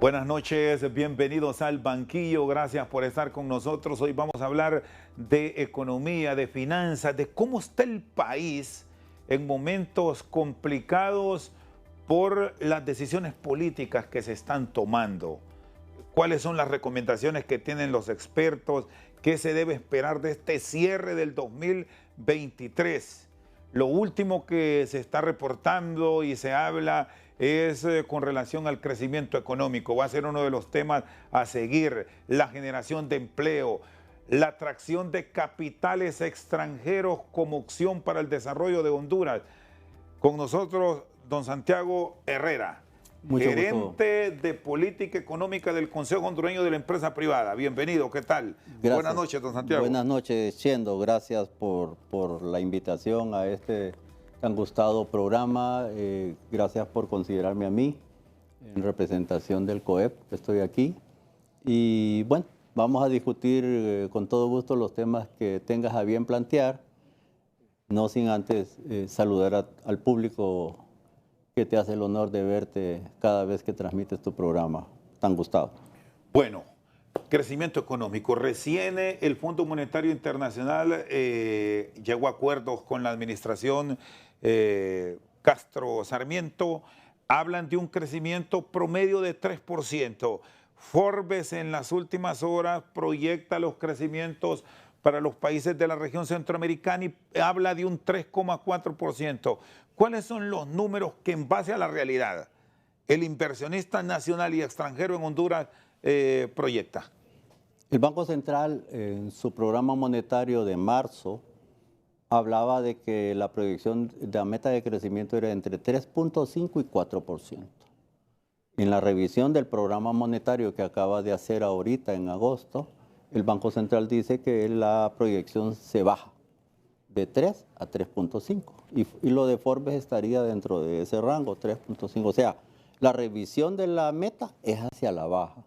Buenas noches, bienvenidos al banquillo, gracias por estar con nosotros. Hoy vamos a hablar de economía, de finanzas, de cómo está el país en momentos complicados por las decisiones políticas que se están tomando. ¿Cuáles son las recomendaciones que tienen los expertos? ¿Qué se debe esperar de este cierre del 2023? Lo último que se está reportando y se habla es con relación al crecimiento económico. Va a ser uno de los temas a seguir, la generación de empleo, la atracción de capitales extranjeros como opción para el desarrollo de Honduras. Con nosotros, don Santiago Herrera, gerente de política económica del Consejo Hondureño de la Empresa Privada. Bienvenido, ¿qué tal? Gracias. Buenas noches, don Santiago. Buenas noches, Chendo. Gracias por la invitación a este tan gustado programa. Gracias por considerarme a mí en representación del COEP, que estoy aquí. Y bueno, vamos a discutir con todo gusto los temas que tengas a bien plantear, no sin antes saludar al público que te hace el honor de verte cada vez que transmites tu programa tan gustado. Bueno, crecimiento económico. Recién el Fondo Monetario Internacional llegó a acuerdos con la administración Castro Sarmiento. Hablan de un crecimiento promedio de 3%. Forbes en las últimas horas proyecta los crecimientos para los países de la región centroamericana y habla de un 3,4%. ¿Cuáles son los números que en base a la realidad el inversionista nacional y extranjero en Honduras proyecta? El Banco Central en su programa monetario de marzo hablaba de que la proyección de la meta de crecimiento era entre 3,5 y 4%. En la revisión del programa monetario que acaba de hacer ahorita en agosto, el Banco Central dice que la proyección se baja de 3 a 3,5 y lo de Forbes estaría dentro de ese rango, 3,5. O sea, la revisión de la meta es hacia la baja.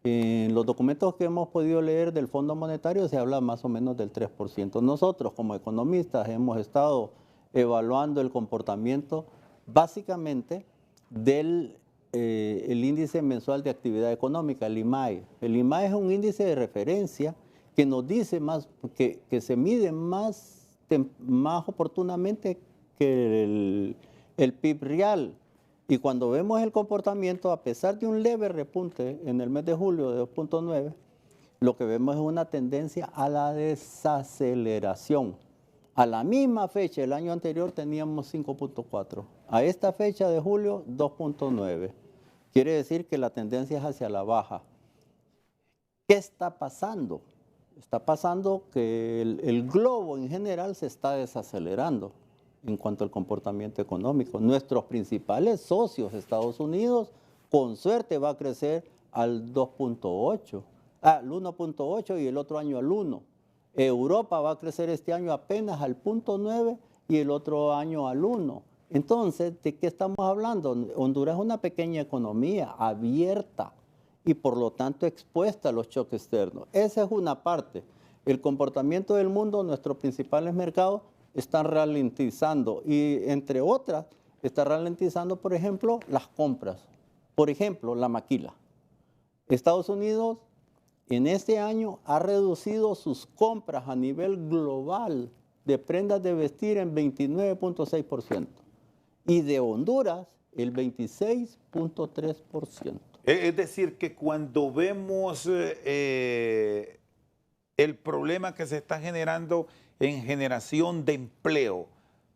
En los documentos que hemos podido leer del Fondo Monetario se habla más o menos del 3%. Nosotros como economistas hemos estado evaluando el comportamiento básicamente del el índice mensual de actividad económica, el IMAE. El IMAE es un índice de referencia que nos dice más, que se mide más oportunamente que el PIB real. Y cuando vemos el comportamiento, a pesar de un leve repunte en el mes de julio de 2,9, lo que vemos es una tendencia a la desaceleración. A la misma fecha, el año anterior teníamos 5,4. A esta fecha de julio, 2,9. Quiere decir que la tendencia es hacia la baja. ¿Qué está pasando? Está pasando que el globo en general se está desacelerando en cuanto al comportamiento económico. Nuestros principales socios, Estados Unidos, con suerte va a crecer al 2,8, al 1,8 y el otro año al 1. Europa va a crecer este año apenas al 0,9 y el otro año al 1. Entonces, ¿de qué estamos hablando? Honduras es una pequeña economía abierta y por lo tanto expuesta a los choques externos. Esa es una parte. El comportamiento del mundo, nuestros principales mercados, están ralentizando y entre otras, está ralentizando, por ejemplo, las compras. Por ejemplo, la maquila. Estados Unidos en este año ha reducido sus compras a nivel global de prendas de vestir en 29,6% y de Honduras el 26,3%. Es decir, que cuando vemos el problema que se está generando en generación de empleo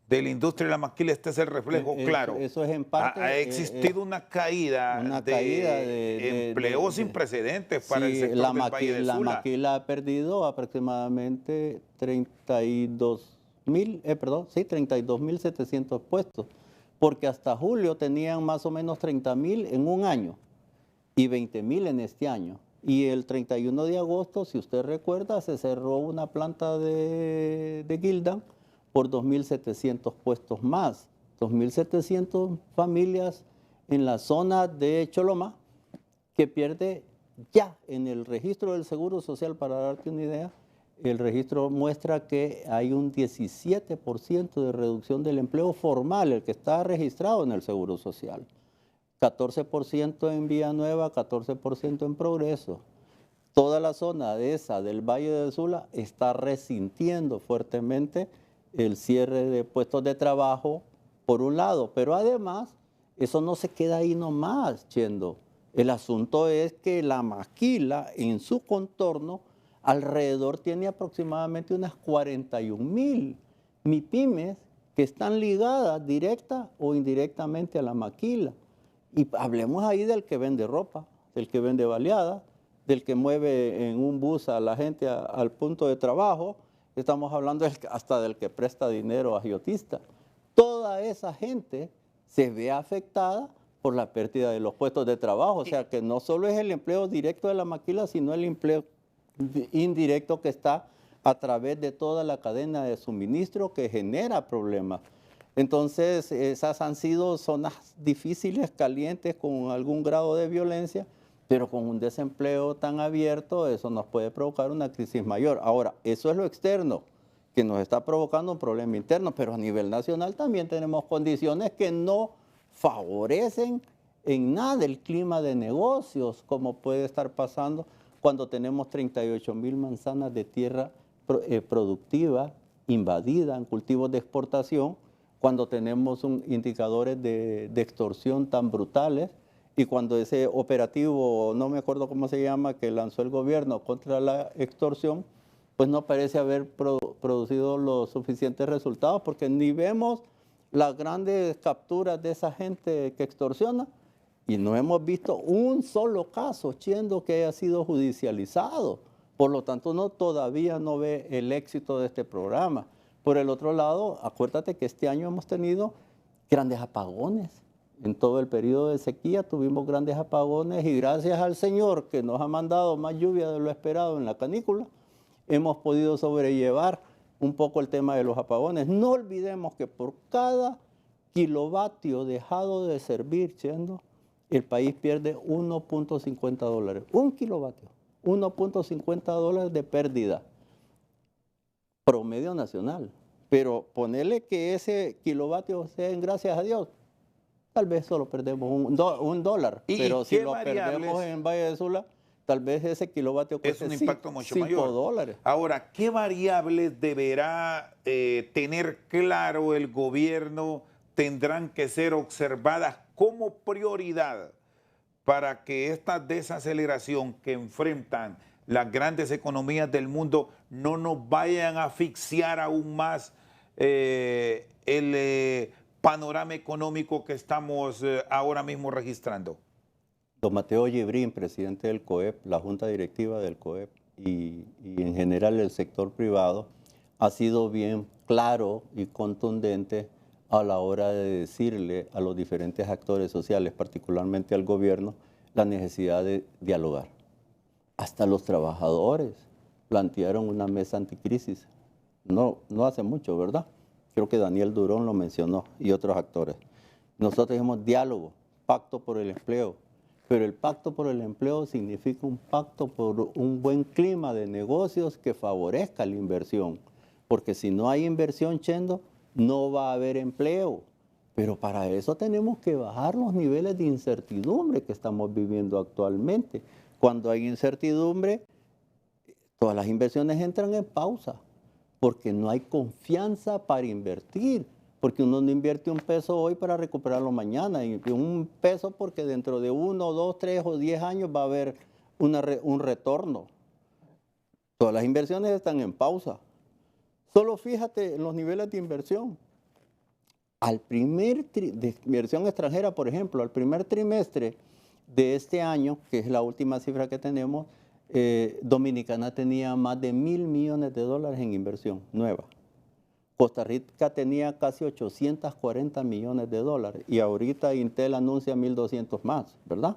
de la industria de la maquila, este es el reflejo claro. Eso es en parte. Ha existido una caída de empleos sin precedentes para el sector del Valle de Sula. La maquila ha perdido aproximadamente 32.700 puestos, porque hasta julio tenían más o menos 30,000 en un año y 20,000 en este año. Y el 31 de agosto, si usted recuerda, se cerró una planta de Gildan por 2.700 puestos más. 2.700 familias en la zona de Choloma que pierde ya en el registro del Seguro Social, para darte una idea, el registro muestra que hay un 17% de reducción del empleo formal, el que está registrado en el Seguro Social. 14% en Villanueva, 14% en Progreso. Toda la zona de esa del Valle del Sula está resintiendo fuertemente el cierre de puestos de trabajo por un lado, pero además eso no se queda ahí nomás, Chendo. El asunto es que la maquila en su contorno alrededor tiene aproximadamente unas 41,000 MIPYMES que están ligadas directa o indirectamente a la maquila. Y hablemos ahí del que vende ropa, del que vende baleadas, del que mueve en un bus a la gente al punto de trabajo. Estamos hablando hasta del que presta dinero a agiotistas. Toda esa gente se ve afectada por la pérdida de los puestos de trabajo. O sea que no solo es el empleo directo de la maquila, sino el empleo indirecto que está a través de toda la cadena de suministro que genera problemas. Entonces, esas han sido zonas difíciles, calientes, con algún grado de violencia, pero con un desempleo tan abierto, eso nos puede provocar una crisis mayor. Ahora, eso es lo externo, que nos está provocando un problema interno, pero a nivel nacional también tenemos condiciones que no favorecen en nada el clima de negocios, como puede estar pasando cuando tenemos 38,000 manzanas de tierra productiva invadida en cultivos de exportación, cuando tenemos indicadores de extorsión tan brutales y cuando ese operativo, no me acuerdo cómo se llama, que lanzó el gobierno contra la extorsión, pues no parece haber producido los suficientes resultados porque ni vemos las grandes capturas de esa gente que extorsiona y no hemos visto un solo caso, Chendo, que haya sido judicializado. Por lo tanto, uno todavía no ve el éxito de este programa. Por el otro lado, acuérdate que este año hemos tenido grandes apagones. En todo el periodo de sequía tuvimos grandes apagones y gracias al Señor que nos ha mandado más lluvia de lo esperado en la canícula, hemos podido sobrellevar un poco el tema de los apagones. No olvidemos que por cada kilovatio dejado de servir, Chendo, el país pierde 1.50 dólares. Un kilovatio, 1.50 dólares de pérdida promedio nacional. Pero ponerle que ese kilovatio sea en gracias a Dios, tal vez solo perdemos un dólar. Pero si lo perdemos en Valle de Sula, tal vez ese kilovatio cueste es un impacto mucho 5 mayor. dólares. Ahora, ¿qué variables deberá tener claro el gobierno? Tendrán que ser observadas como prioridad para que esta desaceleración que enfrentan las grandes economías del mundo no nos vayan a asfixiar aún más el panorama económico que estamos ahora mismo registrando? Don Mateo Yebrín, presidente del COEP, la junta directiva del COEP y en general el sector privado, ha sido bien claro y contundente a la hora de decirle a los diferentes actores sociales, particularmente al gobierno, la necesidad de dialogar. Hasta los trabajadores plantearon una mesa anticrisis. No hace mucho, ¿verdad? Creo que Daniel Durón lo mencionó y otros actores. Nosotros dijimos diálogo, pacto por el empleo, pero el pacto por el empleo significa un pacto por un buen clima de negocios que favorezca la inversión, porque si no hay inversión, Chendo, no va a haber empleo. Pero para eso tenemos que bajar los niveles de incertidumbre que estamos viviendo actualmente. Cuando hay incertidumbre, todas las inversiones entran en pausa, porque no hay confianza para invertir, porque uno no invierte un peso hoy para recuperarlo mañana, y un peso porque dentro de 1, 2, 3 o 10 años va a haber un retorno. Todas las inversiones están en pausa. Solo fíjate en los niveles de inversión. De inversión extranjera, por ejemplo, al primer trimestre de este año, que es la última cifra que tenemos, Dominicana tenía más de 1.000 millones de dólares en inversión nueva. Costa Rica tenía casi 840 millones de dólares y ahorita Intel anuncia 1.200 más, ¿verdad?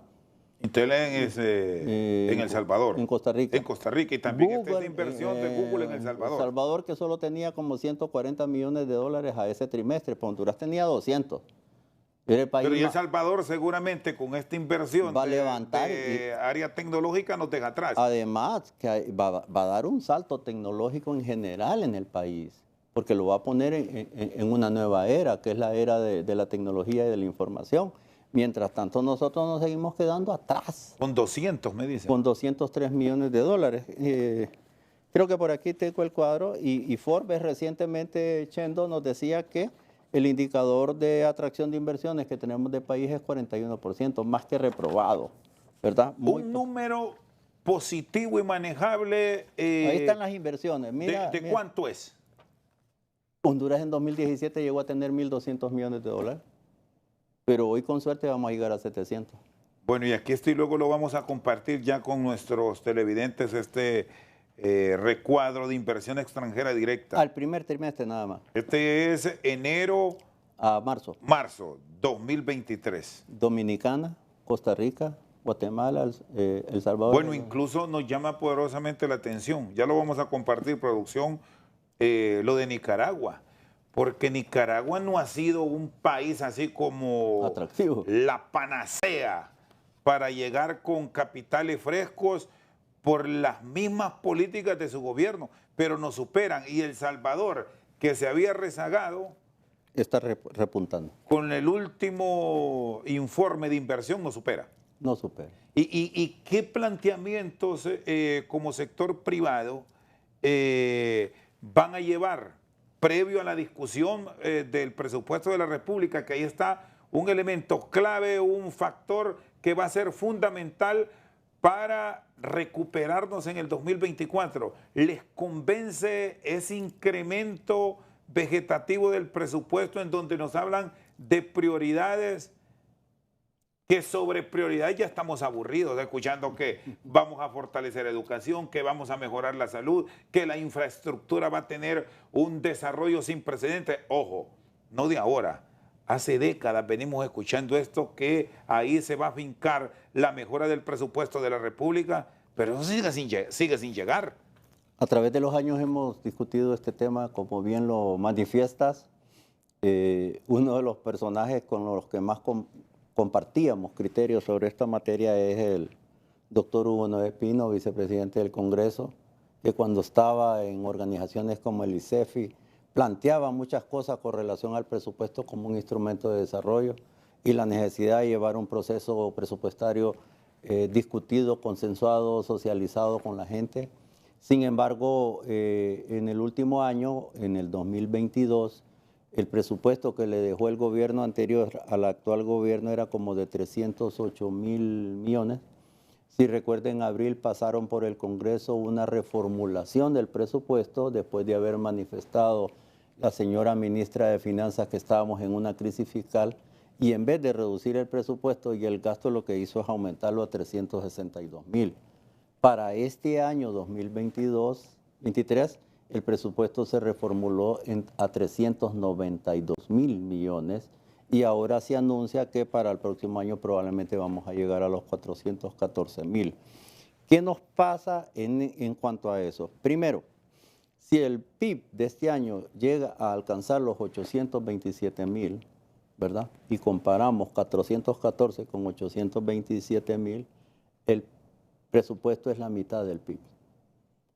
Intel en El Salvador. En Costa Rica. En Costa Rica y también esta es la inversión de Google en El Salvador. El Salvador que solo tenía como 140 millones de dólares a ese trimestre, Honduras tenía 200. Pero y El Salvador seguramente con esta inversión va a levantar de área tecnológica nos deja atrás. Además, que va a dar un salto tecnológico en general en el país, porque lo va a poner en una nueva era, que es la era de la tecnología y de la información. Mientras tanto, nosotros nos seguimos quedando atrás. Con 200, me dicen. Con 203 millones de dólares. Creo que por aquí tengo el cuadro y Forbes recientemente, Chendo, nos decía que el indicador de atracción de inversiones que tenemos de país es 41%, más que reprobado, ¿verdad? Un número positivo y manejable. Ahí están las inversiones. Mira, ¿De cuánto es? Honduras en 2017 llegó a tener 1.200 millones de dólares, pero hoy con suerte vamos a llegar a 700. Bueno, y aquí estoy, luego lo vamos a compartir ya con nuestros televidentes, recuadro de inversión extranjera directa. Al primer trimestre nada más. Este es enero a marzo. Marzo 2023. Dominicana, Costa Rica, Guatemala, El Salvador. Bueno, incluso nos llama poderosamente la atención, ya lo vamos a compartir, producción, lo de Nicaragua, porque Nicaragua no ha sido un país así como atractivo, la panacea para llegar con capitales frescos por las mismas políticas de su gobierno, pero nos superan. Y El Salvador, que se había rezagado, está repuntando. Con el último informe de inversión nos supera. No supera. ¿Y qué planteamientos como sector privado van a llevar previo a la discusión del presupuesto de la República? Que ahí está un elemento clave, un factor que va a ser fundamental para recuperarnos en el 2024. ¿Les convence ese incremento vegetativo del presupuesto en donde nos hablan de prioridades, que sobre prioridades ya estamos aburridos de escuchando que vamos a fortalecer educación, que vamos a mejorar la salud, que la infraestructura va a tener un desarrollo sin precedentes? Ojo, no de ahora. Hace décadas venimos escuchando esto, que ahí se va a fincar la mejora del presupuesto de la República, pero eso sigue sin llegar. A través de los años hemos discutido este tema, como bien lo manifiestas. Uno de los personajes con los que más compartíamos criterios sobre esta materia es el doctor Hugo Noé Pino, vicepresidente del Congreso, que cuando estaba en organizaciones como el ICEFI, planteaba muchas cosas con relación al presupuesto como un instrumento de desarrollo y la necesidad de llevar un proceso presupuestario discutido, consensuado, socializado con la gente. Sin embargo, en el último año, en el 2022, el presupuesto que le dejó el gobierno anterior al actual gobierno era como de 308 mil millones. Si recuerden, en abril pasaron por el Congreso una reformulación del presupuesto después de haber manifestado la señora ministra de Finanzas que estábamos en una crisis fiscal, y en vez de reducir el presupuesto y el gasto, lo que hizo es aumentarlo a 362 mil. Para este año 2022-23, el presupuesto se reformuló a 392 mil millones y ahora se anuncia que para el próximo año probablemente vamos a llegar a los 414 mil. ¿Qué nos pasa en cuanto a eso? Primero, si el PIB de este año llega a alcanzar los 827 mil, ¿verdad? Y comparamos 414 con 827 mil, el presupuesto es la mitad del PIB.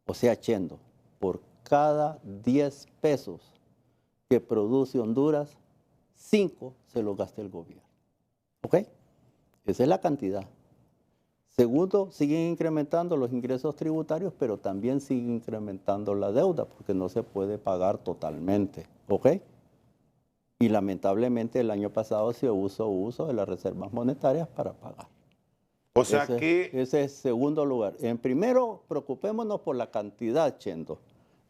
O sea, Chendo, por cada 10 pesos que produce Honduras, 5 se los gasta el gobierno. ¿Ok? Esa es la cantidad. Segundo, siguen incrementando los ingresos tributarios, pero también siguen incrementando la deuda, porque no se puede pagar totalmente. ¿Ok? Y lamentablemente el año pasado se hizo uso de las reservas monetarias para pagar. O sea Ese es segundo lugar. En primero, preocupémonos por la cantidad, Chendo,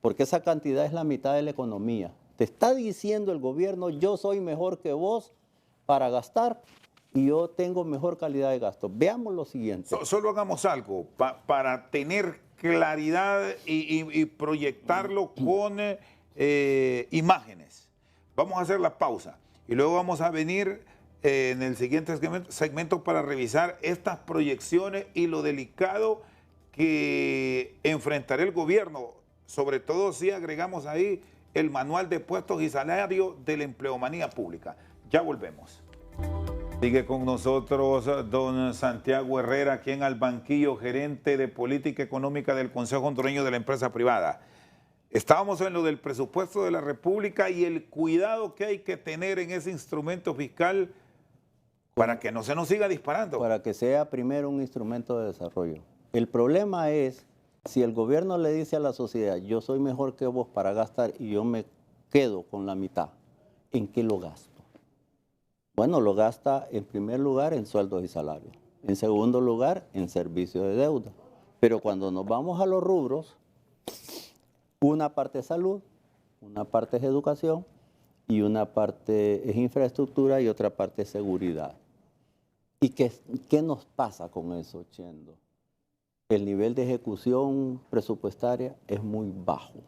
porque esa cantidad es la mitad de la economía. Te está diciendo el gobierno, yo soy mejor que vos para gastar y yo tengo mejor calidad de gasto. Veamos lo siguiente. Solo hagamos algo para tener claridad y proyectarlo con imágenes. Vamos a hacer la pausa y luego vamos a venir en el siguiente segmento para revisar estas proyecciones y lo delicado que enfrentará el gobierno, sobre todo si agregamos ahí el manual de puestos y salarios de la empleomanía pública. Ya volvemos. Sigue con nosotros don Santiago Herrera, aquí en Al Banquillo, gerente de política económica del Consejo Hondureño de la Empresa Privada. Estábamos en lo del presupuesto de la República y el cuidado que hay que tener en ese instrumento fiscal para que no se nos siga disparando. Para que sea primero un instrumento de desarrollo. El problema es, si el gobierno le dice a la sociedad, yo soy mejor que vos para gastar y yo me quedo con la mitad, ¿en qué lo gasto? Bueno, lo gasta en primer lugar en sueldos y salarios, en segundo lugar en servicios de deuda. Pero cuando nos vamos a los rubros, una parte es salud, una parte es educación y una parte es infraestructura y otra parte es seguridad. ¿Y qué nos pasa con eso, Chendo? El nivel de ejecución presupuestaria es muy bajo.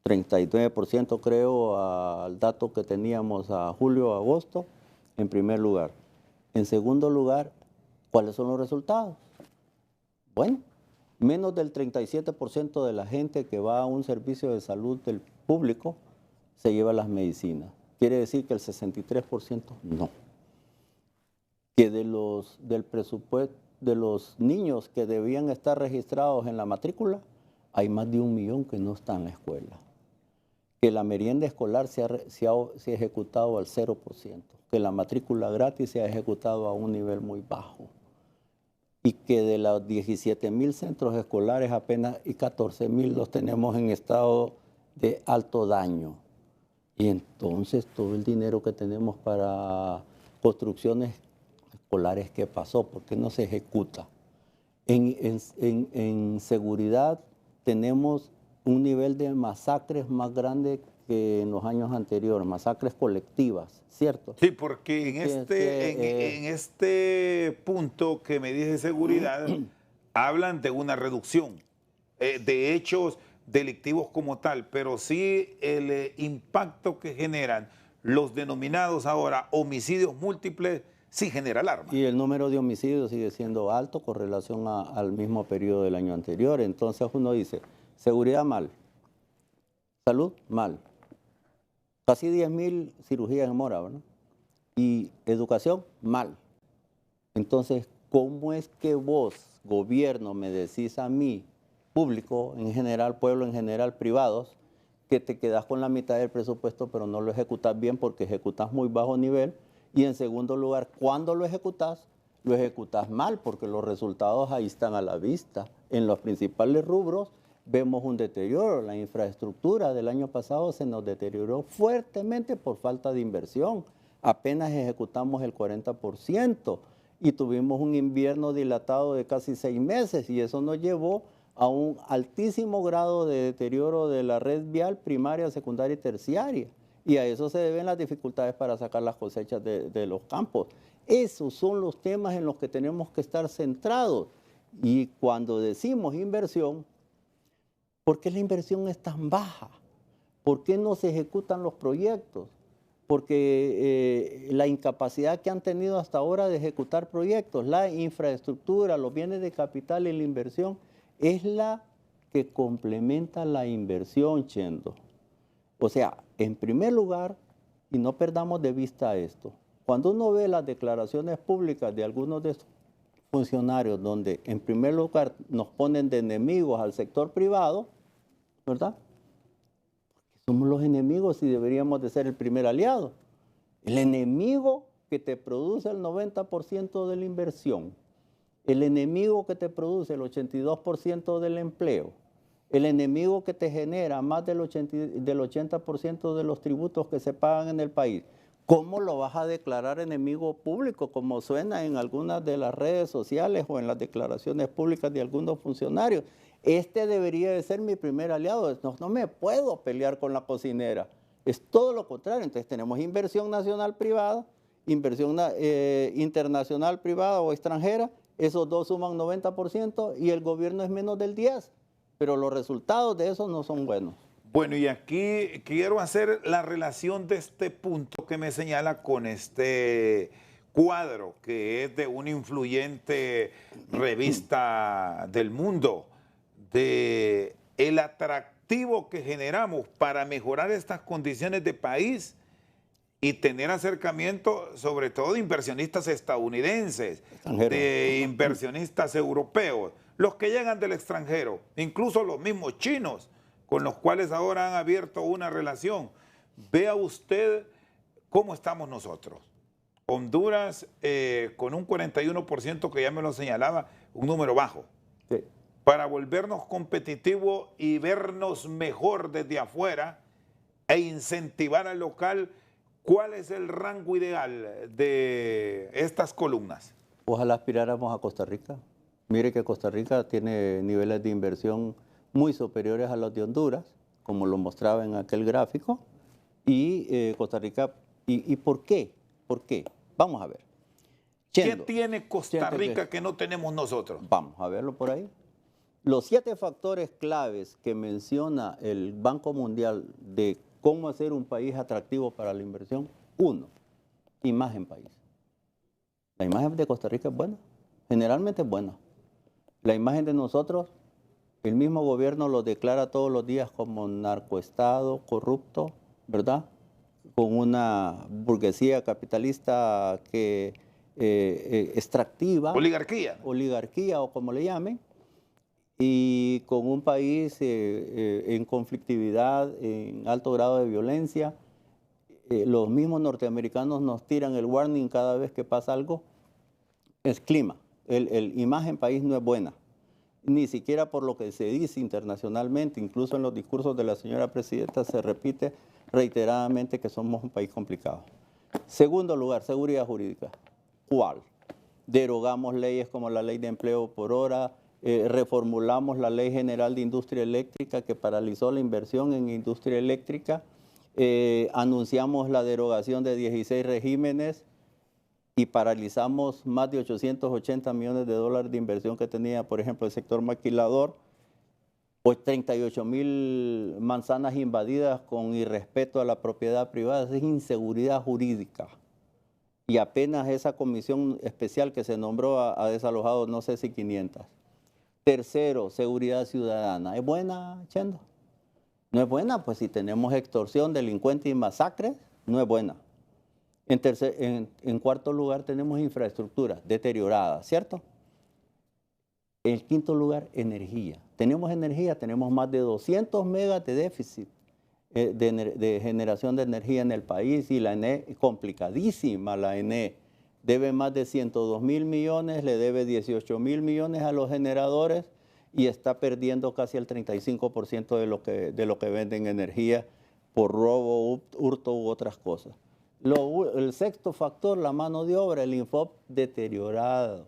39% creo al dato que teníamos a julio o agosto, en primer lugar. En segundo lugar, ¿cuáles son los resultados? Bueno, menos del 37% de la gente que va a un servicio de salud del público se lleva las medicinas. Quiere decir que el 63% no. Que del presupuesto de los niños que debían estar registrados en la matrícula, hay más de 1 millón que no están en la escuela. Que la merienda escolar se ha ejecutado al 0%. Que la matrícula gratis se ha ejecutado a un nivel muy bajo. Y que de los 17,000 centros escolares apenas 14,000 los tenemos en estado de alto daño. Y entonces todo el dinero que tenemos para construcciones escolares, ¿qué pasó? ¿Por qué no se ejecuta? En seguridad tenemos un nivel de masacres más grande que en los años anteriores, masacres colectivas, ¿cierto? Sí, porque en este punto que me dice seguridad, hablan de una reducción de hechos delictivos como tal, pero sí el impacto que generan los denominados ahora homicidios múltiples sí genera alarma. Y el número de homicidios sigue siendo alto con relación al mismo periodo del año anterior. Entonces uno dice, seguridad mal, salud mal, casi 10,000 cirugías en mora, ¿no? Y educación mal. Entonces, ¿cómo es que vos, gobierno, me decís a mí, público en general, pueblo en general, privados, que te quedas con la mitad del presupuesto pero no lo ejecutas bien porque ejecutas muy bajo nivel? Y en segundo lugar, cuando lo ejecutas mal porque los resultados ahí están a la vista. En los principales rubros vemos un deterioro. La infraestructura del año pasado se nos deterioró fuertemente por falta de inversión. Apenas ejecutamos el 40% y tuvimos un invierno dilatado de casi 6 meses y eso nos llevó a un altísimo grado de deterioro de la red vial primaria, secundaria y terciaria. Y a eso se deben las dificultades para sacar las cosechas de los campos. Esos son los temas en los que tenemos que estar centrados. Y cuando decimos inversión, ¿por qué la inversión es tan baja? ¿Por qué no se ejecutan los proyectos? Porque la incapacidad que han tenido hasta ahora de ejecutar proyectos, la infraestructura, los bienes de capital y la inversión, es la que complementa la inversión, Chendo. O sea, en primer lugar, y no perdamos de vista esto, cuando uno ve las declaraciones públicas de algunos de estos funcionarios, donde en primer lugar nos ponen de enemigos al sector privado, ¿verdad? Porque somos los enemigos y deberíamos de ser el primer aliado. El enemigo que te produce el 90% de la inversión, el enemigo que te produce el 82% del empleo, el enemigo que te genera más del 80% de los tributos que se pagan en el país. ¿Cómo lo vas a declarar enemigo público, como suena en algunas de las redes sociales o en las declaraciones públicas de algunos funcionarios? Este debería de ser mi primer aliado. No me puedo pelear con la cocinera. Es todo lo contrario. Entonces tenemos inversión nacional privada, inversión internacional privada o extranjera. Esos dos suman 90% y el gobierno es menos del 10%. Pero los resultados de eso no son buenos. Bueno, y aquí quiero hacer la relación de este punto que me señala con este cuadro que es de una influyente revista del mundo, de el atractivo que generamos para mejorar estas condiciones de país y tener acercamiento sobre todo de inversionistas estadounidenses, de inversionistas europeos, los que llegan del extranjero, incluso los mismos chinos, con los cuales ahora han abierto una relación. Vea usted cómo estamos nosotros. Honduras con un 41% que ya me lo señalaba, un número bajo. Sí. Para volvernos competitivos y vernos mejor desde afuera e incentivar al local, ¿cuál es el rango ideal de estas columnas? Ojalá aspiráramos a Costa Rica. Mire que Costa Rica tiene niveles de inversión muy superiores a los de Honduras, como lo mostraba en aquel gráfico. Y Costa Rica, ¿y por qué? ¿Por qué? Vamos a ver. ¿Qué tiene Costa Rica que no tenemos nosotros? Vamos a verlo por ahí. Los 7 factores claves que menciona el Banco Mundial de cómo hacer un país atractivo para la inversión. 1, imagen país. La imagen de Costa Rica es buena, generalmente es buena. La imagen de nosotros, el mismo gobierno lo declara todos los días como narcoestado, corrupto, ¿verdad? Con una burguesía capitalista que extractiva. Oligarquía. Oligarquía o como le llamen. Y con un país en conflictividad, en alto grado de violencia. Los mismos norteamericanos nos tiran el warning cada vez que pasa algo. Es clima. El imagen país no es buena. Ni siquiera por lo que se dice internacionalmente, incluso en los discursos de la señora presidenta se repite reiteradamente que somos un país complicado. Segundo lugar, seguridad jurídica. ¿Cuál? Derogamos leyes como la ley de empleo por hora, reformulamos la ley general de industria eléctrica que paralizó la inversión en industria eléctrica, anunciamos la derogación de 16 regímenes y paralizamos más de 880 millones de dólares de inversión que tenía, por ejemplo, el sector maquilador, o 38.000 manzanas invadidas con irrespeto a la propiedad privada. Es inseguridad jurídica. Y apenas esa comisión especial que se nombró ha desalojado no sé si 500. Tercero, seguridad ciudadana. ¿Es buena, Chendo? No es buena, pues si tenemos extorsión, delincuentes y masacres, no es buena. En cuarto lugar tenemos infraestructura deteriorada, ¿cierto? En quinto lugar, energía. Tenemos energía, tenemos más de 200 megas de déficit de generación de energía en el país y la ENE, complicadísima la ENE, debe más de 102.000 millones, le debe 18.000 millones a los generadores y está perdiendo casi el 35% de lo que venden energía por robo, hurto u otras cosas. El sexto factor, la mano de obra, el INFOP deteriorado.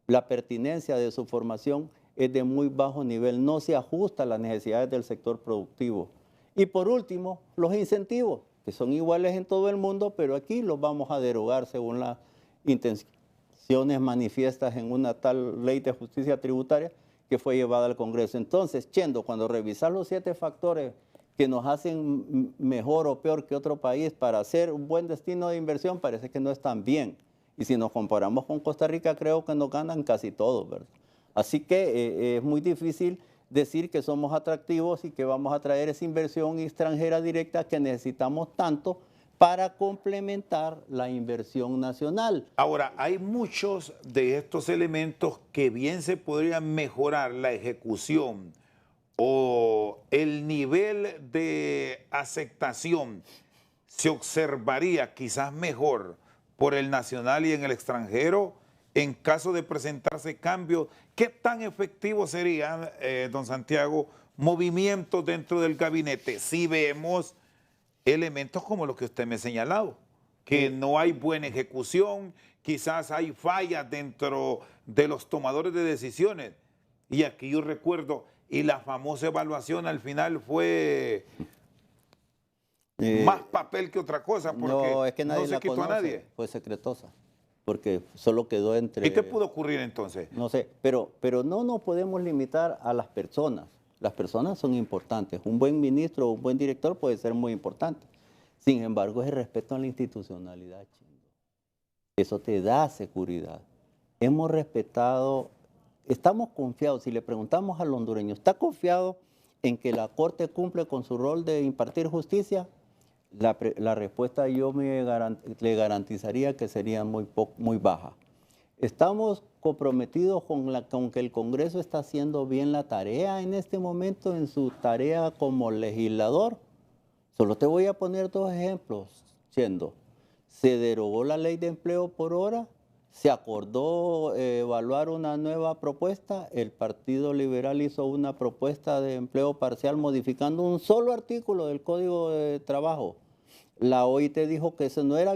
La pertinencia de su formación es de muy bajo nivel, no se ajusta a las necesidades del sector productivo. Y por último, los incentivos, que son iguales en todo el mundo, pero aquí los vamos a derogar según las intenciones manifiestas en una tal ley de justicia tributaria que fue llevada al Congreso. Entonces, Chendo, cuando revisas los 7 factores que nos hacen mejor o peor que otro país para hacer un buen destino de inversión, parece que no están bien. Y si nos comparamos con Costa Rica, creo que nos ganan casi todos, ¿verdad? Así que es muy difícil decir que somos atractivos y que vamos a traer esa inversión extranjera directa que necesitamos tanto para complementar la inversión nacional. Ahora, hay muchos de estos elementos que bien se podrían mejorar la ejecución o el nivel de aceptación se observaría quizás mejor por el nacional y en el extranjero en caso de presentarse cambios. ¿Qué tan efectivos serían, don Santiago, movimientos dentro del gabinete si vemos elementos como los que usted me ha señalado? Que no hay buena ejecución, quizás hay fallas dentro de los tomadores de decisiones. Y aquí yo recuerdo, y la famosa evaluación al final fue más papel que otra cosa, porque no, es que nadie no se quitó a nadie. Fue secretosa, porque solo quedó entre... ¿Y qué pudo ocurrir entonces? No sé, pero no nos podemos limitar a las personas. Las personas son importantes. Un buen ministro o un buen director puede ser muy importante. Sin embargo, es el respeto a la institucionalidad, Chendo. Eso te da seguridad. Hemos respetado, estamos confiados, si le preguntamos al hondureño, ¿está confiado en que la Corte cumple con su rol de impartir justicia? La respuesta yo le garantizaría que sería muy baja. Estamos comprometidos con que el Congreso está haciendo bien la tarea en este momento, en su tarea como legislador. Solo te voy a poner 2 ejemplos, Chendo. se derogó la ley de empleo por hora, se acordó evaluar una nueva propuesta, el Partido Liberal hizo una propuesta de empleo parcial modificando un solo artículo del Código de Trabajo. La OIT dijo que eso no era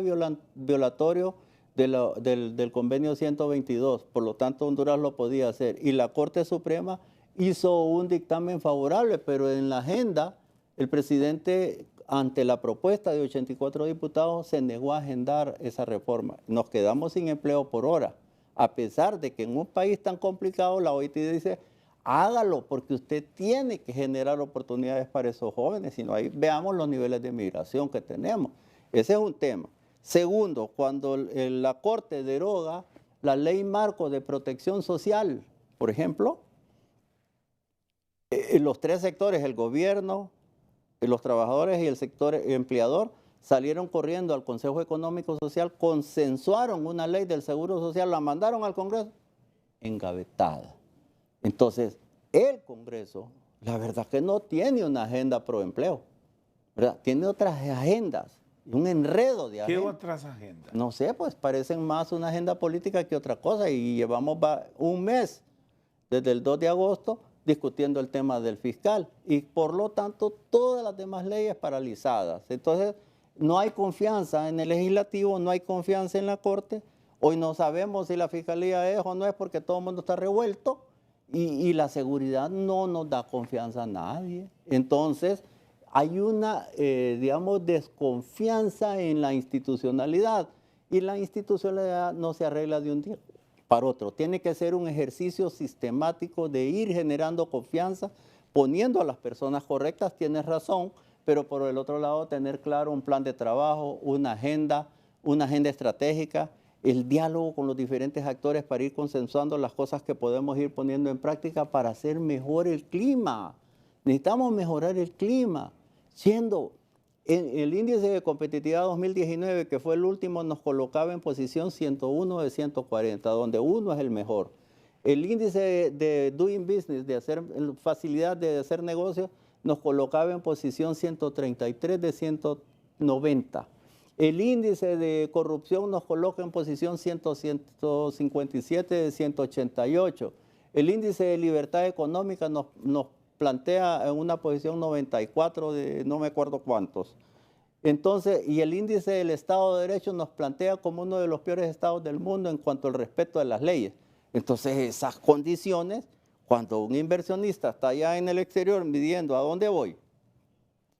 violatorio del convenio 122, por lo tanto Honduras lo podía hacer. Y la Corte Suprema hizo un dictamen favorable, pero en la agenda el presidente, ante la propuesta de 84 diputados, se negó a agendar esa reforma. Nos quedamos sin empleo por hora, a pesar de que en un país tan complicado la OIT dice, hágalo, porque usted tiene que generar oportunidades para esos jóvenes, si no, ahí veamos los niveles de migración que tenemos. Ese es un tema. Segundo, cuando la Corte deroga la ley marco de protección social, por ejemplo, los tres sectores, el gobierno, los trabajadores y el sector empleador, salieron corriendo al Consejo Económico Social, consensuaron una ley del Seguro Social, la mandaron al Congreso, engavetada. Entonces, el Congreso, la verdad que no tiene una agenda pro empleo, ¿verdad? Tiene otras agendas, un enredo de agendas. ¿Qué otras agendas? No sé, pues parecen más una agenda política que otra cosa y llevamos un mes, desde el 2 de agosto, discutiendo el tema del fiscal y por lo tanto todas las demás leyes paralizadas. Entonces, no hay confianza en el legislativo, no hay confianza en la Corte. Hoy no sabemos si la fiscalía es o no es porque todo el mundo está revuelto y la seguridad no nos da confianza a nadie. Entonces, hay una, digamos, desconfianza en la institucionalidad y la institucionalidad no se arregla de un día para otro. Tiene que ser un ejercicio sistemático de ir generando confianza, poniendo a las personas correctas, tienes razón, pero por el otro lado tener claro un plan de trabajo, una agenda estratégica, el diálogo con los diferentes actores para ir consensuando las cosas que podemos ir poniendo en práctica para hacer mejor el clima. Necesitamos mejorar el clima, siendo en el índice de competitividad 2019, que fue el último, nos colocaba en posición 101 de 140, donde 1 es el mejor. El índice de doing business, de hacer facilidad de hacer negocios, nos colocaba en posición 133 de 190. El índice de corrupción nos coloca en posición 157 de 188. El índice de libertad económica nos plantea en una posición 94 de no me acuerdo cuántos. Entonces, y el índice del Estado de Derecho nos plantea como uno de los peores estados del mundo en cuanto al respeto de las leyes. Entonces, esas condiciones, cuando un inversionista está allá en el exterior midiendo a dónde voy,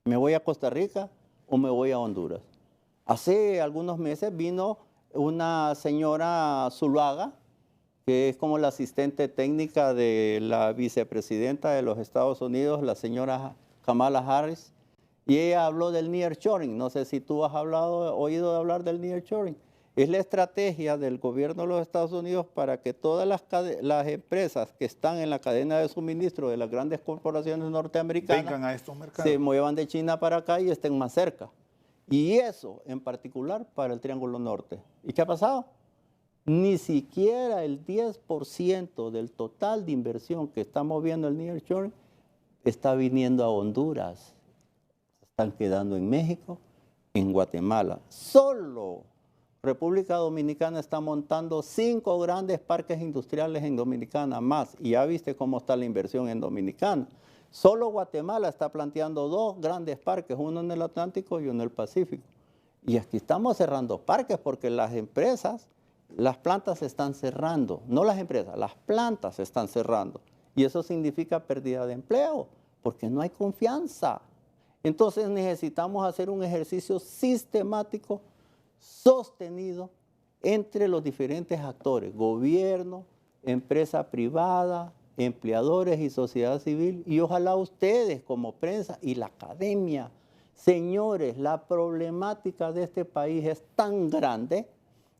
¿me voy a Costa Rica o me voy a Honduras? Hace algunos meses vino una señora Zuluaga, que es como la asistente técnica de la vicepresidenta de los Estados Unidos, la señora Kamala Harris, y ella habló del nearshoring. No sé si tú has oído hablar del nearshoring. Es la estrategia del gobierno de los Estados Unidos para que todas las empresas que están en la cadena de suministro de las grandes corporaciones norteamericanas vengan a estos mercados, se muevan de China para acá y estén más cerca. Y eso en particular para el Triángulo Norte. ¿Y qué ha pasado? Ni siquiera el 10% del total de inversión que estamos viendo el nearshoring está viniendo a Honduras. Están quedando en México, en Guatemala. Solo República Dominicana está montando 5 grandes parques industriales en Dominicana más. Y ya viste cómo está la inversión en Dominicana. Solo Guatemala está planteando 2 grandes parques, uno en el Atlántico y uno en el Pacífico. Y aquí estamos cerrando parques porque las empresas, las plantas se están cerrando. No las empresas, las plantas se están cerrando. Y eso significa pérdida de empleo porque no hay confianza. Entonces necesitamos hacer un ejercicio sistemático, sostenido entre los diferentes actores, gobierno, empresa privada, empleadores y sociedad civil, y ojalá ustedes como prensa y la academia. Señores, la problemática de este país es tan grande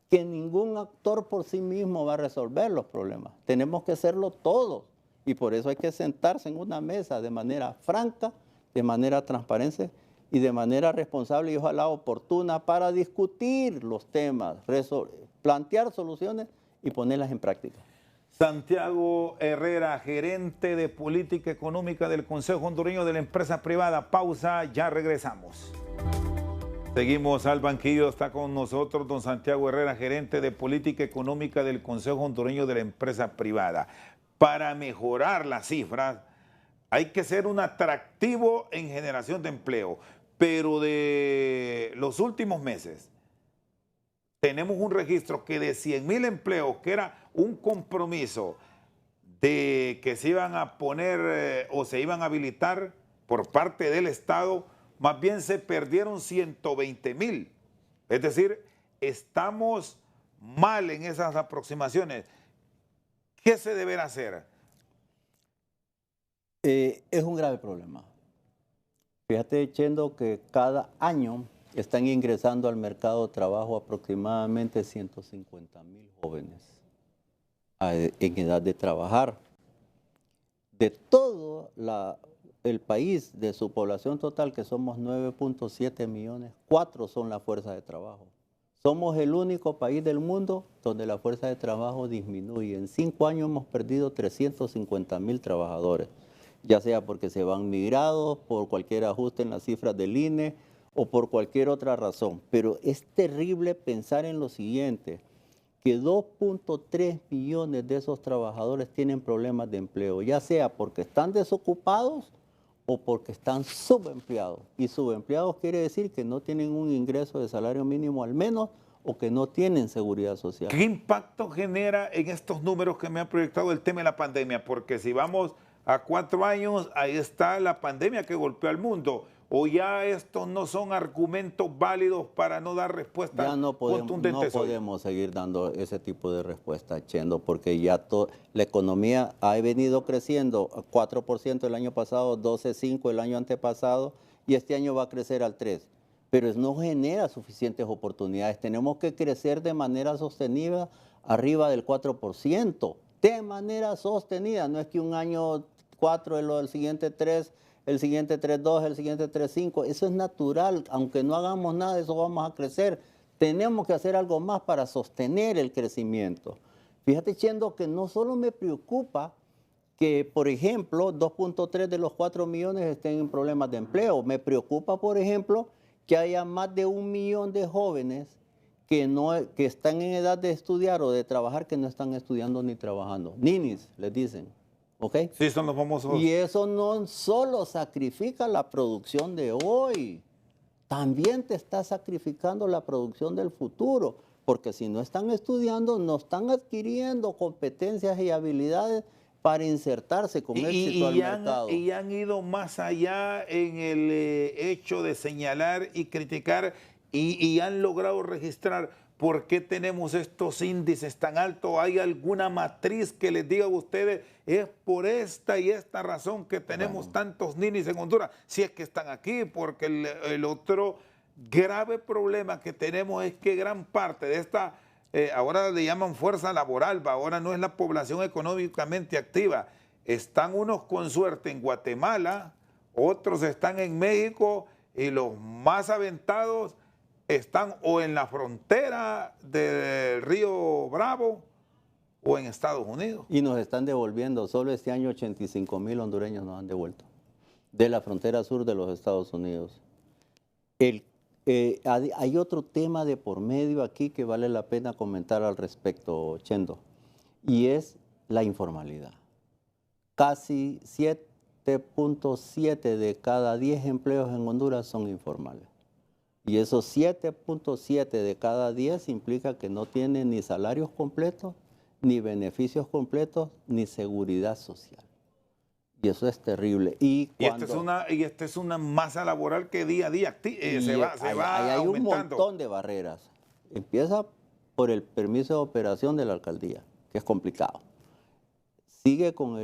que ningún actor por sí mismo va a resolver los problemas. Tenemos que hacerlo todos, y por eso hay que sentarse en una mesa de manera franca, de manera transparente y de manera responsable y ojalá oportuna para discutir los temas, plantear soluciones y ponerlas en práctica. Santiago Herrera, gerente de política económica del Consejo Hondureño de la Empresa Privada. Pausa, ya regresamos. Seguimos al banquillo, está con nosotros don Santiago Herrera, gerente de política económica del Consejo Hondureño de la Empresa Privada. Para mejorar las cifras hay que ser un atractivo en generación de empleo, pero de los últimos meses tenemos un registro que de 100,000 empleos, que era un compromiso de que se iban a poner o se iban a habilitar por parte del Estado, más bien se perdieron 120,000. Es decir, estamos mal en esas aproximaciones. ¿Qué se deberá hacer? Es un grave problema. Fíjate, Chendo, que cada año están ingresando al mercado de trabajo aproximadamente 150,000 jóvenes en edad de trabajar. De todo el país, de su población total, que somos 9.7 millones, 4 son la fuerza de trabajo. Somos el único país del mundo donde la fuerza de trabajo disminuye. En 5 años hemos perdido 350,000 trabajadores, ya sea porque se van migrados, por cualquier ajuste en las cifras del INE o por cualquier otra razón. Pero es terrible pensar en lo siguiente, que 2.3 millones de esos trabajadores tienen problemas de empleo, ya sea porque están desocupados o porque están subempleados. Y subempleados quiere decir que no tienen un ingreso de salario mínimo al menos o que no tienen seguridad social. ¿Qué impacto genera en estos números que me ha proyectado el tema de la pandemia? Porque si vamos a 4 años, ahí está la pandemia que golpeó al mundo. ¿O ya estos no son argumentos válidos para no dar respuesta contundente? No podemos seguir dando ese tipo de respuesta, Chendo, porque ya la economía ha venido creciendo 4% el año pasado, 12,5% el año antepasado, y este año va a crecer al 3%. Pero no genera suficientes oportunidades. Tenemos que crecer de manera sostenida arriba del 4%, de manera sostenida. No es que un año 4, el siguiente 3%, el siguiente 3.2, el siguiente 3.5, eso es natural, aunque no hagamos nada, eso vamos a crecer. Tenemos que hacer algo más para sostener el crecimiento. Fíjate, Chendo, que no solo me preocupa que, por ejemplo, 2.3 de los 4 millones estén en problemas de empleo. Me preocupa, por ejemplo, que haya más de 1 millón de jóvenes que están en edad de estudiar o de trabajar que no están estudiando ni trabajando. Ninis, les dicen. ¿Okay? Sí, son los famosos. Y eso no solo sacrifica la producción de hoy, también te está sacrificando la producción del futuro, porque si no están estudiando, no están adquiriendo competencias y habilidades para insertarse con éxito al mercado. Y han ido más allá en el hecho de señalar y criticar y han logrado registrar. ¿Por qué tenemos estos índices tan altos? ¿Hay alguna matriz que les diga a ustedes, es por esta y esta razón que tenemos tantos ninis en Honduras? Si es que están aquí, porque el otro grave problema que tenemos es que gran parte de esta, ahora le llaman fuerza laboral, ahora no es la población económicamente activa. Están unos con suerte en Guatemala, otros están en México y los más aventados están o en la frontera del río Bravo o en Estados Unidos. Y nos están devolviendo, solo este año 85,000 hondureños nos han devuelto de la frontera sur de los Estados Unidos. Hay otro tema de por medio aquí que vale la pena comentar al respecto, Chendo, y es la informalidad. Casi 7.7 de cada 10 empleos en Honduras son informales. Y esos 7.7 de cada 10 implica que no tienen ni salarios completos, ni beneficios completos, ni seguridad social. Y eso es terrible. Esta es una masa laboral que día a día se va hay aumentando. Un montón de barreras. Empieza por el permiso de operación de la alcaldía, que es complicado. Sigue con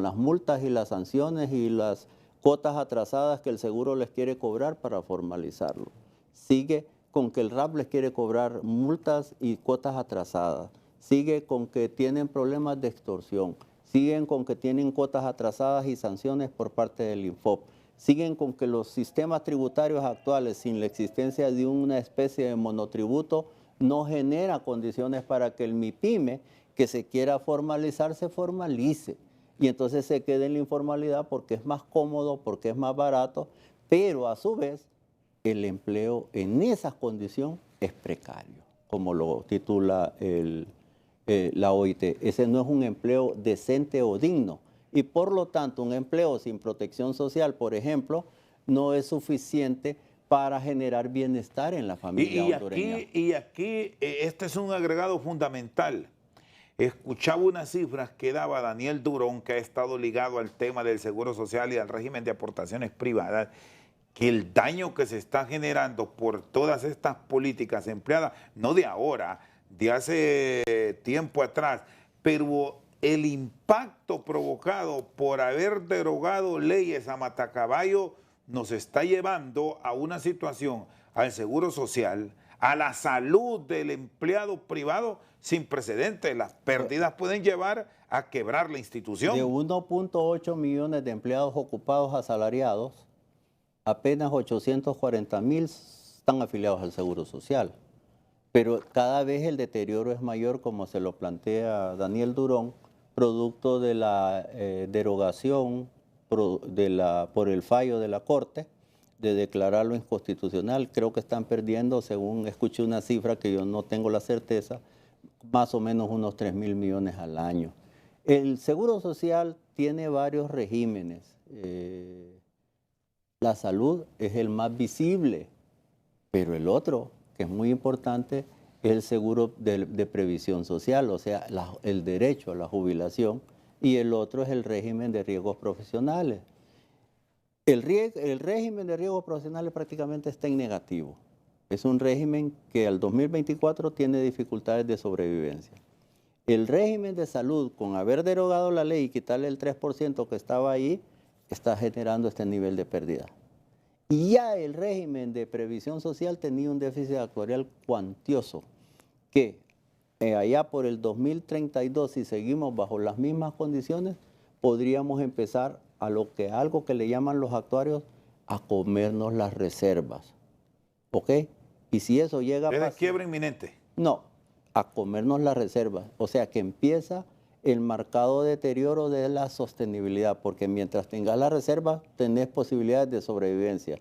las multas y las sanciones y las cuotas atrasadas que el seguro les quiere cobrar para formalizarlo. Sigue con que el RAP les quiere cobrar multas y cuotas atrasadas. Sigue con que tienen problemas de extorsión. Siguen con que tienen cuotas atrasadas y sanciones por parte del INFOP. Siguen con que los sistemas tributarios actuales, sin la existencia de una especie de monotributo, no genera condiciones para que el MIPYME que se quiera formalizar se formalice. Y entonces se queda en la informalidad porque es más cómodo, porque es más barato, pero a su vez el empleo en esa condición es precario, como lo titula la OIT. Ese no es un empleo decente o digno. Y por lo tanto, un empleo sin protección social, por ejemplo, no es suficiente para generar bienestar en la familia hondureña. Y aquí este es un agregado fundamental. Escuchaba unas cifras que daba Daniel Durón, que ha estado ligado al tema del seguro social y al régimen de aportaciones privadas, que el daño que se está generando por todas estas políticas empleadas, no de ahora, de hace tiempo atrás, pero el impacto provocado por haber derogado leyes a matacaballo nos está llevando a una situación, al seguro social, a la salud del empleado privado sin precedentes. Las pérdidas pueden llevar a quebrar la institución. De 1.8 millones de empleados ocupados asalariados, apenas 840,000 están afiliados al Seguro Social. Pero cada vez el deterioro es mayor, como se lo plantea Daniel Durón, producto de la derogación por el fallo de la Corte de declararlo inconstitucional. Creo que están perdiendo, según escuché una cifra que yo no tengo la certeza, más o menos unos 3.000 millones al año. El Seguro Social tiene varios regímenes. La salud es el más visible, pero el otro, que es muy importante, es el seguro de previsión social, o sea, el derecho a la jubilación, y el otro es el régimen de riesgos profesionales. El régimen de riesgos profesionales prácticamente está en negativo. Es un régimen que al 2024 tiene dificultades de sobrevivencia. El régimen de salud, con haber derogado la ley y quitarle el 3% que estaba ahí, está generando este nivel de pérdida. Y ya el régimen de previsión social tenía un déficit actuarial cuantioso, que allá por el 2032, si seguimos bajo las mismas condiciones, podríamos empezar a algo que le llaman los actuarios a comernos las reservas. ¿Ok? Y si eso llega a pasar... ¿Es de quiebra inminente? No, a comernos las reservas. O sea que empieza el marcado deterioro de la sostenibilidad, porque mientras tengas la reserva, tenés posibilidades de sobrevivencia.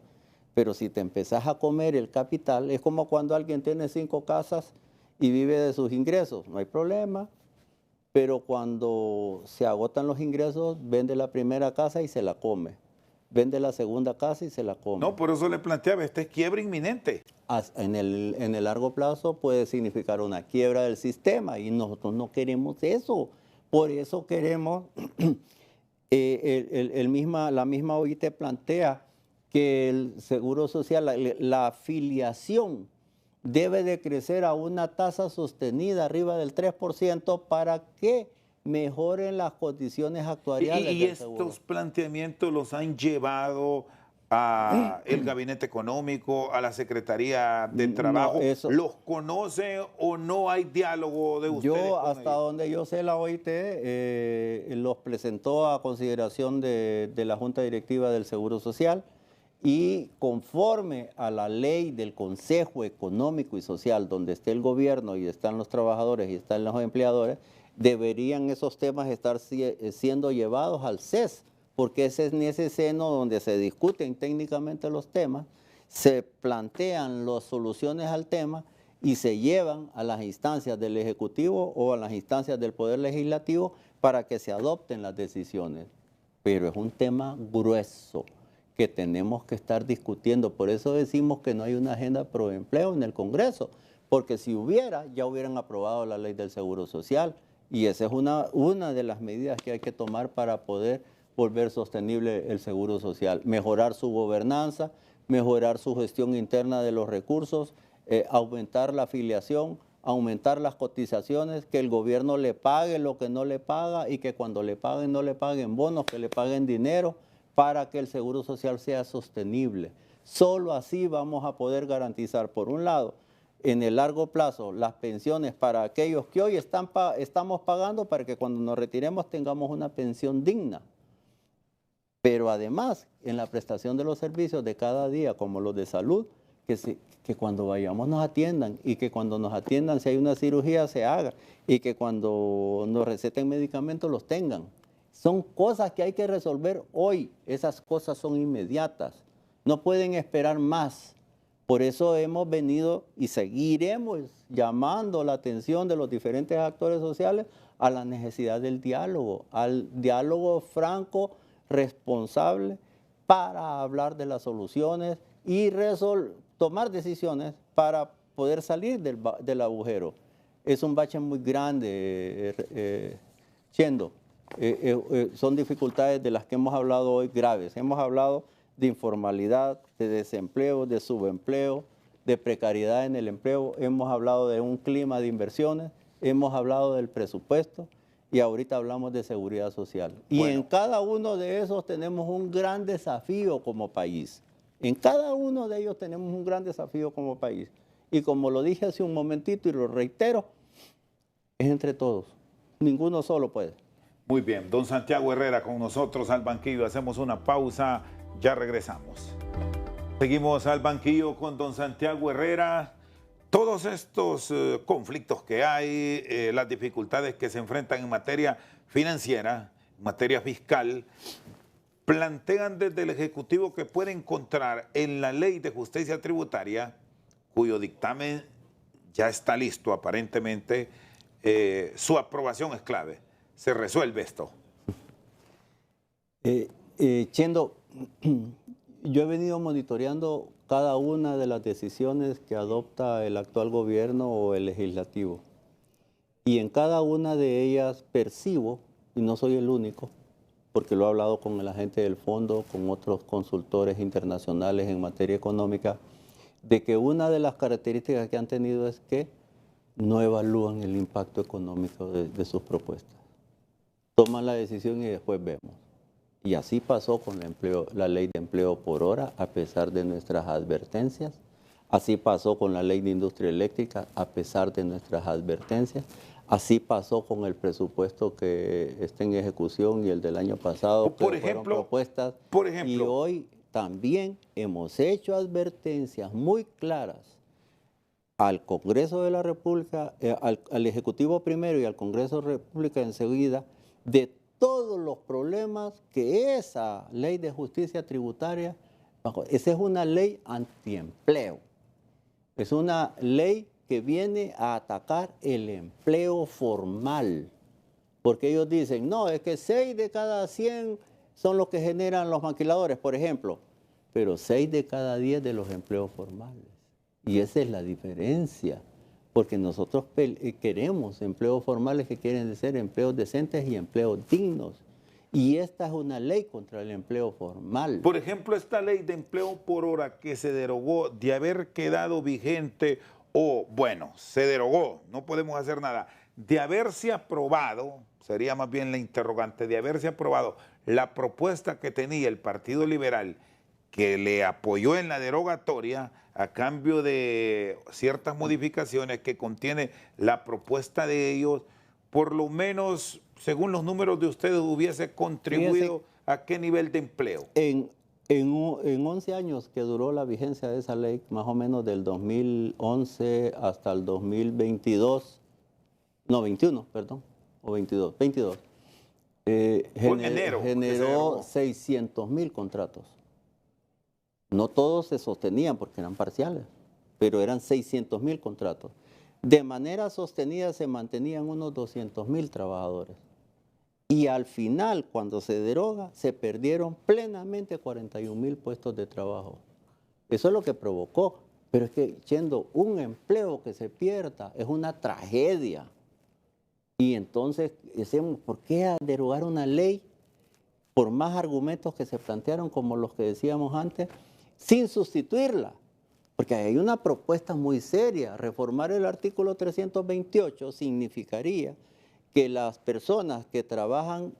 Pero si te empezás a comer el capital, es como cuando alguien tiene 5 casas y vive de sus ingresos, no hay problema, pero cuando se agotan los ingresos, vende la primera casa y se la come, vende la segunda casa y se la come. No, por eso le planteaba, esta es quiebra inminente. En el largo plazo puede significar una quiebra del sistema y nosotros no queremos eso. Por eso queremos, la misma OIT plantea que el Seguro Social, la afiliación debe de crecer a una tasa sostenida arriba del 3% para que mejoren las condiciones actuariales Y del seguro. estos planteamientos los han llevado a el Gabinete Económico, a la Secretaría de Trabajo. No, ¿Los conoce o no hay diálogo de ustedes? Yo, hasta donde yo sé, la OIT los presentó a consideración de la Junta Directiva del Seguro Social y conforme a la ley del Consejo Económico y Social, donde esté el gobierno y están los trabajadores y están los empleadores, deberían esos temas estar siendo llevados al CES, porque es en ese seno donde se discuten técnicamente los temas, se plantean las soluciones al tema y se llevan a las instancias del Ejecutivo o a las instancias del Poder Legislativo para que se adopten las decisiones. Pero es un tema grueso que tenemos que estar discutiendo. Por eso decimos que no hay una agenda pro empleo en el Congreso, porque si hubiera, ya hubieran aprobado la ley del Seguro Social, y esa es una de las medidas que hay que tomar para poder volver sostenible el Seguro Social, mejorar su gobernanza, mejorar su gestión interna de los recursos, aumentar la afiliación, aumentar las cotizaciones, que el gobierno le pague lo que no le paga y que cuando le paguen no le paguen bonos, que le paguen dinero para que el Seguro Social sea sostenible. Solo así vamos a poder garantizar, por un lado, en el largo plazo, las pensiones para aquellos que hoy estamos pagando para que cuando nos retiremos tengamos una pensión digna. Pero además, en la prestación de los servicios de cada día, como los de salud, que cuando vayamos nos atiendan y que cuando nos atiendan, si hay una cirugía, se haga y que cuando nos receten medicamentos los tengan. Son cosas que hay que resolver hoy. Esas cosas son inmediatas. No pueden esperar más. Por eso hemos venido y seguiremos llamando la atención de los diferentes actores sociales a la necesidad del diálogo, al diálogo franco, responsable, para hablar de las soluciones y tomar decisiones para poder salir del agujero. Es un bache muy grande, Chendo. Son dificultades de las que hemos hablado hoy graves. Hemos hablado de informalidad, de desempleo, de subempleo, de precariedad en el empleo. Hemos hablado de un clima de inversiones, hemos hablado del presupuesto y ahorita hablamos de seguridad social. Y en cada uno de esos tenemos un gran desafío como país. En cada uno de ellos tenemos un gran desafío como país. Y como lo dije hace un momentito y lo reitero, es entre todos. Ninguno solo puede. Muy bien, don Santiago Herrera con nosotros al banquillo. Hacemos una pausa, ya regresamos. Seguimos al banquillo con don Santiago Herrera. Todos estos conflictos que hay, las dificultades que se enfrentan en materia financiera, en materia fiscal, plantean desde el Ejecutivo que puede encontrar en la Ley de Justicia Tributaria, cuyo dictamen ya está listo aparentemente, su aprobación es clave. ¿Se resuelve esto? Chendo, yo he venido monitoreando cada una de las decisiones que adopta el actual gobierno o el legislativo. Y en cada una de ellas percibo, y no soy el único, porque lo he hablado con la gente del fondo, con otros consultores internacionales en materia económica, de que una de las características que han tenido es que no evalúan el impacto económico de sus propuestas. Toman la decisión y después vemos. Y así pasó con la ley de empleo por hora, a pesar de nuestras advertencias. Así pasó con la ley de industria eléctrica, a pesar de nuestras advertencias. Así pasó con el presupuesto que está en ejecución y el del año pasado, por ejemplo, y hoy también hemos hecho advertencias muy claras al Congreso de la República, al Ejecutivo primero y al Congreso de la República enseguida, de todos los problemas que esa ley de justicia tributaria, esa es una ley antiempleo, es una ley que viene a atacar el empleo formal, porque ellos dicen, no, es que 6 de cada 100 son los que generan los maquiladores, por ejemplo, pero 6 de cada 10 de los empleos formales. Y esa es la diferencia, porque nosotros queremos empleos formales que quieren decir empleos decentes y empleos dignos. Y esta es una ley contra el empleo formal. Por ejemplo, esta ley de empleo por hora que se derogó, de haber quedado vigente, o bueno, se derogó, no podemos hacer nada, de haberse aprobado, sería más bien la interrogante, de haberse aprobado la propuesta que tenía el Partido Liberal, que le apoyó en la derogatoria a cambio de ciertas modificaciones que contiene la propuesta de ellos, por lo menos, según los números de ustedes, hubiese contribuido a qué nivel de empleo. En 11 años que duró la vigencia de esa ley, más o menos del 2011 hasta el 2022, no, 21, perdón, o 22, generó 600,000 contratos. No todos se sostenían porque eran parciales, pero eran 600,000 contratos. De manera sostenida se mantenían unos 200,000 trabajadores. Y al final, cuando se deroga, se perdieron plenamente 41,000 puestos de trabajo. Eso es lo que provocó. Pero es que, Chendo, un empleo que se pierda es una tragedia. Y entonces decimos, ¿por qué derogar una ley? Por más argumentos que se plantearon, como los que decíamos antes, sin sustituirla. Porque hay una propuesta muy seria. Reformar el artículo 328 significaría que las personas que trabajan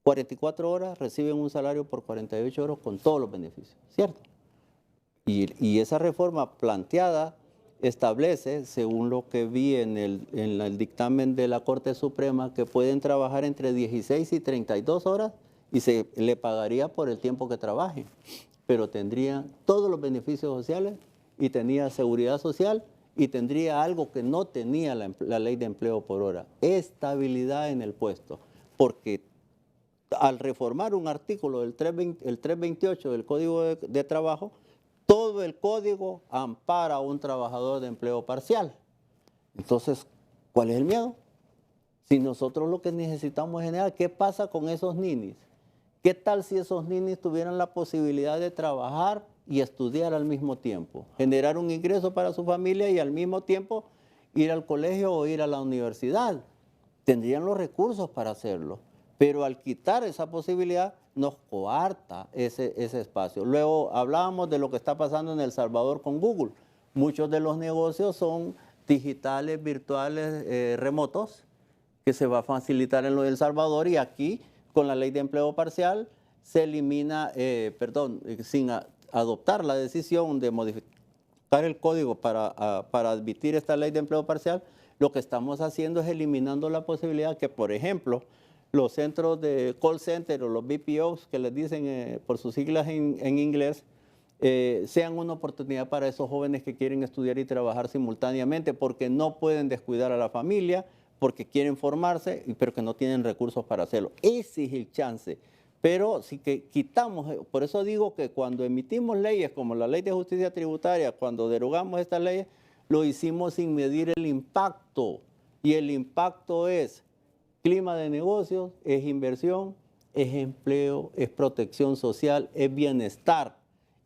44 horas reciben un salario por 48 horas con todos los beneficios, ¿cierto? Y esa reforma planteada establece, según lo que vi en el dictamen de la Corte Suprema, que pueden trabajar entre 16 y 32 horas y se le pagaría por el tiempo que trabajen, pero tendrían todos los beneficios sociales y tenía seguridad social y tendría algo que no tenía la ley de empleo por hora, estabilidad en el puesto, porque al reformar un artículo del 328 del Código de Trabajo, todo todo el código ampara a un trabajador de empleo parcial. Entonces, ¿cuál es el miedo? Si nosotros lo que necesitamos es generar, ¿qué pasa con esos ninis? ¿Qué tal si esos ninis tuvieran la posibilidad de trabajar y estudiar al mismo tiempo? Generar un ingreso para su familia y al mismo tiempo ir al colegio o ir a la universidad. Tendrían los recursos para hacerlo. Pero al quitar esa posibilidad, nos coarta ese espacio. Luego hablábamos de lo que está pasando en El Salvador con Google. Muchos de los negocios son digitales, virtuales, remotos, que se va a facilitar en lo de El Salvador, y aquí, con la ley de empleo parcial, se elimina, sin adoptar la decisión de modificar el código para admitir esta ley de empleo parcial, lo que estamos haciendo es eliminando la posibilidad que, por ejemplo, los centros de call center o los BPOs, que les dicen por sus siglas en inglés, sean una oportunidad para esos jóvenes que quieren estudiar y trabajar simultáneamente, porque no pueden descuidar a la familia, porque quieren formarse, pero que no tienen recursos para hacerlo. Ese es el chance. Pero si que quitamos, por eso digo que cuando emitimos leyes como la Ley de Justicia Tributaria, cuando derogamos estas leyes, lo hicimos sin medir el impacto. Y el impacto es clima de negocios, es inversión, es empleo, es protección social, es bienestar.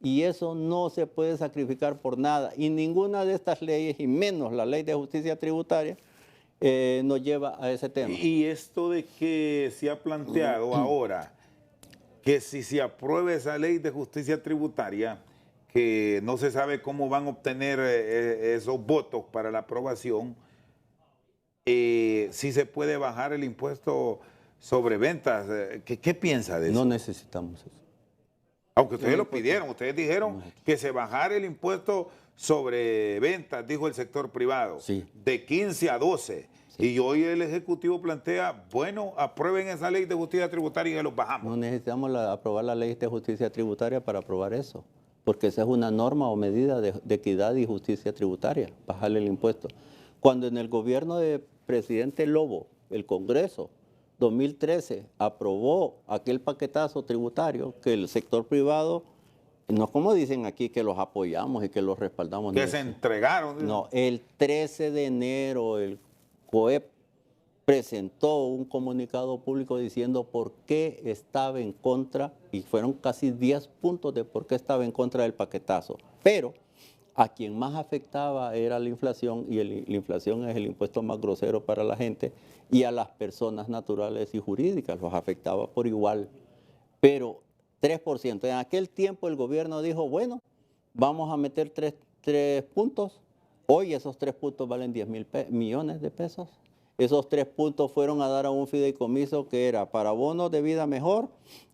Y eso no se puede sacrificar por nada. Y ninguna de estas leyes, y menos la Ley de Justicia Tributaria, nos lleva a ese tema. Y esto de que se ha planteado ahora, que si se aprueba esa ley de justicia tributaria, que no se sabe cómo van a obtener esos votos para la aprobación, si se puede bajar el impuesto sobre ventas. ¿Qué piensa de eso? No necesitamos eso. Aunque ustedes lo pidieron, ustedes dijeron que se bajara el impuesto sobre ventas, dijo el sector privado, sí, de 15 a 12. Sí. Y hoy el Ejecutivo plantea, bueno, aprueben esa ley de justicia tributaria y los bajamos. No necesitamos aprobar la ley de justicia tributaria para aprobar eso, porque esa es una norma o medida de equidad y justicia tributaria, bajarle el impuesto. Cuando en el gobierno de presidente Lobo, el Congreso, 2013, aprobó aquel paquetazo tributario que el sector privado, no como dicen aquí que los apoyamos y que los respaldamos. Que se entregaron. No, el 13 de enero el COEP presentó un comunicado público diciendo por qué estaba en contra, y fueron casi 10 puntos de por qué estaba en contra del paquetazo. Pero a quien más afectaba era la inflación, y la inflación es el impuesto más grosero para la gente, y a las personas naturales y jurídicas los afectaba por igual. Pero 3%. En aquel tiempo el gobierno dijo, bueno, vamos a meter 3 puntos. Hoy esos 3 puntos valen 10,000 millones de pesos. Esos 3 puntos fueron a dar a un fideicomiso que era para bonos de vida mejor,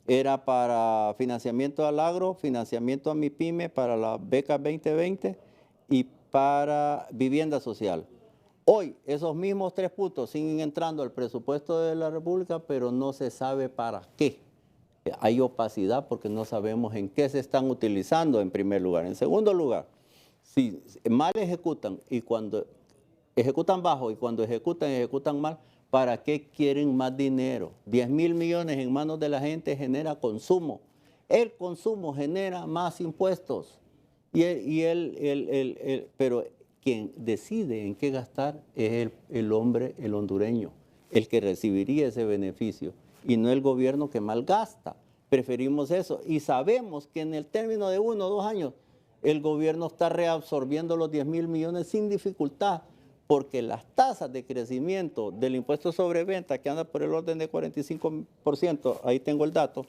era para financiamiento al agro, financiamiento a MIPYME, para la beca 2020 y para vivienda social. Hoy esos mismos 3 puntos siguen entrando al presupuesto de la República, pero no se sabe para qué. Hay opacidad porque no sabemos en qué se están utilizando en primer lugar. En segundo lugar, si mal ejecutan y cuando ejecutan bajo y cuando ejecutan mal, ¿para qué quieren más dinero? 10,000 millones en manos de la gente genera consumo. El consumo genera más impuestos. Pero quien decide en qué gastar es el hombre, el hondureño, el que recibiría ese beneficio, y no el gobierno que malgasta. Preferimos eso. Y sabemos que en el término de 1 o 2 años, el gobierno está reabsorbiendo los 10,000 millones sin dificultad, porque las tasas de crecimiento del impuesto sobre venta, que anda por el orden de 45%, ahí tengo el dato,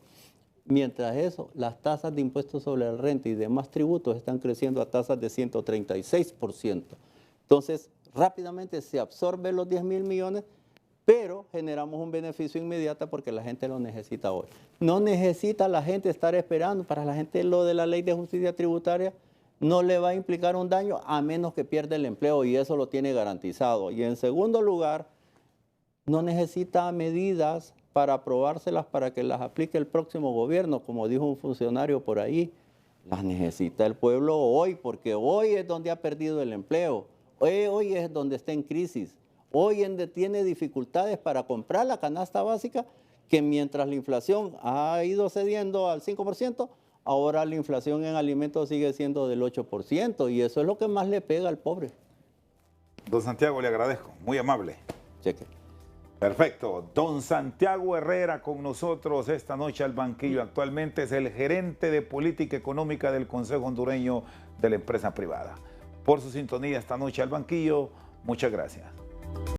mientras eso, las tasas de impuestos sobre la renta y demás tributos están creciendo a tasas de 136%. Entonces, rápidamente se absorben los 10,000 millones, pero generamos un beneficio inmediato porque la gente lo necesita hoy. No necesita la gente estar esperando. Para la gente lo de la ley de justicia tributaria no le va a implicar un daño a menos que pierda el empleo, y eso lo tiene garantizado. Y en segundo lugar, no necesita medidas para aprobárselas para que las aplique el próximo gobierno, como dijo un funcionario por ahí. Las necesita el pueblo hoy, porque hoy es donde ha perdido el empleo, hoy es donde está en crisis, hoy tiene dificultades para comprar la canasta básica, que mientras la inflación ha ido cediendo al 5%, ahora la inflación en alimentos sigue siendo del 8% y eso es lo que más le pega al pobre. Don Santiago, le agradezco, muy amable. Cheque. Perfecto. Don Santiago Herrera con nosotros esta noche al banquillo. Actualmente es el gerente de política económica del Consejo Hondureño de la Empresa Privada. Por su sintonía esta noche al banquillo, muchas gracias.